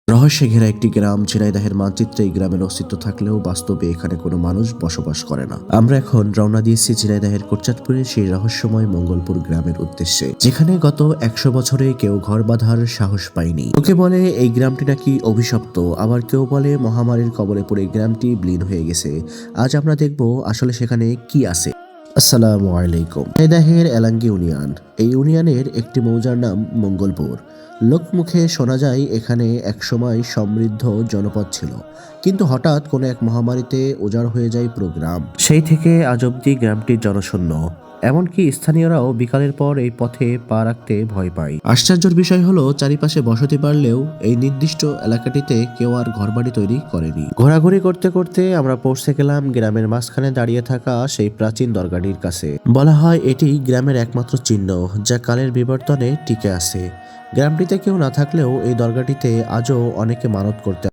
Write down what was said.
রহস্যে ঘেরা একটি গ্রাম। ঝিনাইদহের মানচিত্রে এই গ্রামের অস্তিত্ব থাকলেও বাস্তবে এখানে কোনো মানুষ বসবাস করে না। আমরা এখন রওনা দিয়েছি ঝিনাইদহের কোটচাঁদপুরের সেই রহস্যময় মঙ্গলপুর গ্রামের উদ্দেশ্যে, যেখানে গত 100 বছরে কেউ ঘর বাঁধার সাহস পায়নি। লোকে বলে এই গ্রামটি নাকি অভিশপ্ত, আবার কেউ বলে মহামারীর কবলে পড়ে গ্রামটি বিলীন হয়ে গেছে। আজ আমরা দেখব আসলে সেখানে কি আছে। আসসালামু আলাইকুম। ঝিনাইদহের এলাঙ্গি ইউনিয়ন। এই ইউনিয়নের একটি মৌজার নাম মঙ্গলপুর। লোকমুখে শোনা যায় এখানে একসময় সমৃদ্ধ জনপদ ছিল, কিন্তু হঠাৎ কোনো এক মহামারীতে উজাড় হয়ে যায় পুরো গ্রাম। সেই থেকে আজ অব্দি গ্রামটি জনশূন্য। এমনকি স্থানীয়রাও বিকালের পর এই পথে পা রাখতে ভয় পায়। আশ্চর্যের বিষয় হলো, চারিপাশে বসতি বাড়লেও এই নির্দিষ্ট এলাকাটিতে কেউ আর ঘরবাড়ি তৈরি করেনি। ঘোরাঘুরি করতে করতে আমরা পৌঁছে গেলাম গ্রামের মাঝখানে দাঁড়িয়ে থাকা সেই প্রাচীন দরগাটির কাছে। বলা হয় এটি গ্রামের একমাত্র চিহ্ন যা কালের বিবর্তনে টিকে আছে। গ্রামটিতে কেউ না থাকলেও এই দরগাটিতে আজও অনেকে মানত করতে